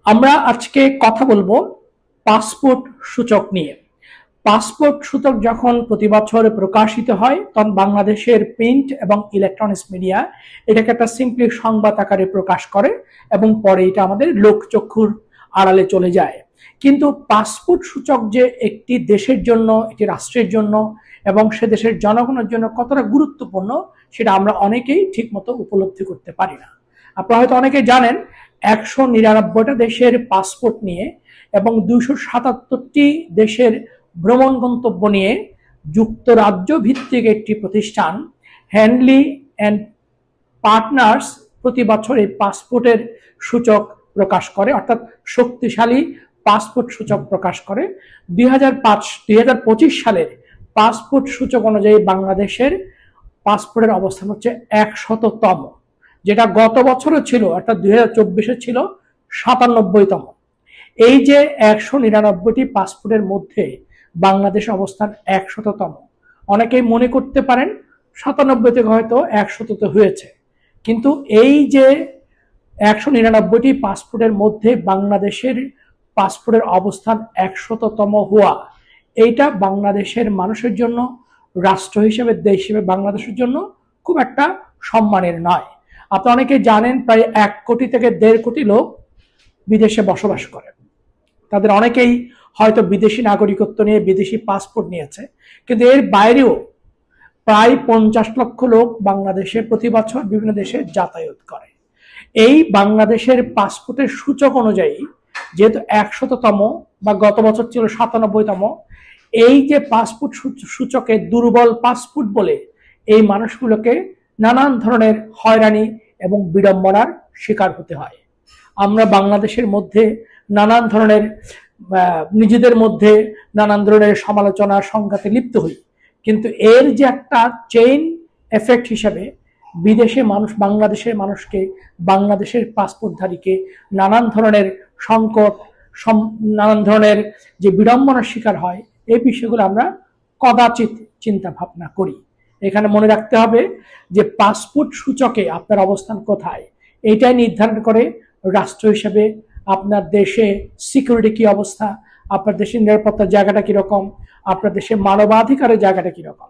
আমরা আজকে কথা বলবো পাসপোর্ট সূচক নিয়ে। পাসপোর্ট সূচক যখন প্রতি বছর প্রকাশিত হয় তখন বাংলাদেশের প্রিন্ট এবং ইলেকট্রনিক্স মিডিয়া এটাকে একটা সিম্পলি সংবাদ আকারে প্রকাশ করে এবং পরে এটা আমাদের লোকচক্ষুর আড়ালে চলে যায়। কিন্তু পাসপোর্ট সূচক যে একটি দেশের জন্য, একটি রাষ্ট্রের জন্য এবং সে দেশের জনগণের জন্য কতটা গুরুত্বপূর্ণ সেটা আমরা অনেকেই ঠিকমতো উপলব্ধি করতে পারি না। আপনারা হয়তো অনেকে জানেন 199টা দেশের পাসপোর্ট নিয়ে এবং 277টি দেশের ভ্রমণ গন্তব্য নিয়ে যুক্তরাজ্য ভিত্তিক একটি প্রতিষ্ঠান হ্যান্ডলি অ্যান্ড পার্টনার্স প্রতি বছর এই পাসপোর্টের সূচক প্রকাশ করে, অর্থাৎ শক্তিশালী পাসপোর্ট সূচক প্রকাশ করে। 2025 সালের পাসপোর্ট সূচক অনুযায়ী বাংলাদেশের পাসপোর্টের অবস্থান হচ্ছে 100তম, যেটা গত বছরও ছিল, অর্থাৎ 2024 ছিল 97তম। এই যে 199টি পাসপোর্টের মধ্যে বাংলাদেশের অবস্থান 100তম। অনেকেই মনে করতে পারেন 97 থেকে হয়তো 100তে হয়েছে, কিন্তু এই যে 199টি পাসপোর্টের মধ্যে বাংলাদেশের পাসপোর্টের অবস্থান 100তম হওয়া, এইটা বাংলাদেশের মানুষের জন্য, রাষ্ট্র হিসেবে, দেশ হিসেবে বাংলাদেশের জন্য খুব একটা সম্মানের নয়। আপনারা অনেকে জানেন প্রায় 1 কোটি থেকে 1.5 কোটি লোক বিদেশে বসবাস করে। তাদের অনেকেই হয়তো বিদেশি নাগরিকত্ব নিয়ে বিদেশি পাসপোর্ট নিয়েছে, কিন্তু এর বাইরেও প্রায় 50 লক্ষ লোক বাংলাদেশে প্রতি বছর বিভিন্ন দেশে যাতায়াত করে। এই বাংলাদেশের পাসপোর্টের সূচক অনুযায়ী যেহেতু 100তম বা গত বছর ছিল 97তম, এই যে পাসপোর্ট সূচকে দুর্বল পাসপোর্ট বলে এই মানুষগুলোকে নানান ধরনের হয়রানি এবং বিড়ম্বনার শিকার হতে হয়। আমরা বাংলাদেশের মধ্যে নানান ধরনের নিজেদের মধ্যে নানান ধরনের সমালোচনা সংঘাতে লিপ্ত হই, কিন্তু এর যে একটা চেইন এফেক্ট হিসাবে বিদেশে মানুষ বাংলাদেশের মানুষকে, বাংলাদেশের পাসপোর্টধারীকে নানান ধরনের সংকট, নানান ধরনের যে বিড়ম্বনার শিকার হয়, এই বিষয়গুলো আমরা কদাচিৎ চিন্তা ভাবনা করি। এখানে মনে রাখতে হবে যে পাসপোর্ট সূচকে আপনার অবস্থান কোথায় এটাই নির্ধারণ করে রাষ্ট্র হিসেবে আপনার দেশে সিকিউরিটি কি অবস্থা, আপনার দেশের নিরাপত্তার জায়গাটা কিরকম, আপনার দেশের মানবাধিকারের জায়গাটা কিরকম।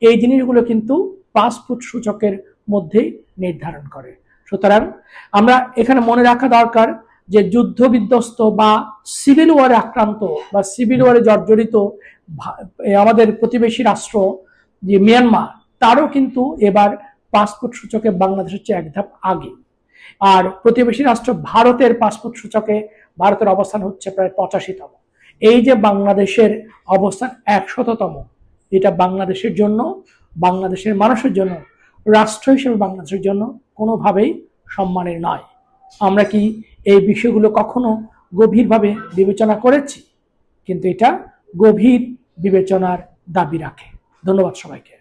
এই জিনিসগুলো কিন্তু পাসপোর্ট সূচকের মধ্যেই নির্ধারণ করে। সুতরাং আমরা এখানে মনে রাখা দরকার যে যুদ্ধ বিধ্বস্ত বা সিভিল ওয়ারে আক্রান্ত বা সিভিল ওয়ারে জর্জরিত আমাদের প্রতিবেশী রাষ্ট্র যে মিয়ানমার, তারও কিন্তু এবার পাসপোর্ট সূচকে বাংলাদেশের চেয়ে এক ধাপ আগে। আর প্রতিবেশী রাষ্ট্র ভারতের পাসপোর্ট সূচকে ভারতের অবস্থান হচ্ছে প্রায় 85তম। এই যে বাংলাদেশের অবস্থান 100তম, এটা বাংলাদেশের জন্য, বাংলাদেশের মানুষের জন্য, রাষ্ট্র হিসেবে বাংলাদেশের জন্য কোনোভাবেই সম্মানের নয়। আমরা কি এই বিষয়গুলো কখনো গভীরভাবে বিবেচনা করেছি? কিন্তু এটা গভীর বিবেচনার দাবি রাখে। ধন্যবাদ সবাইকে।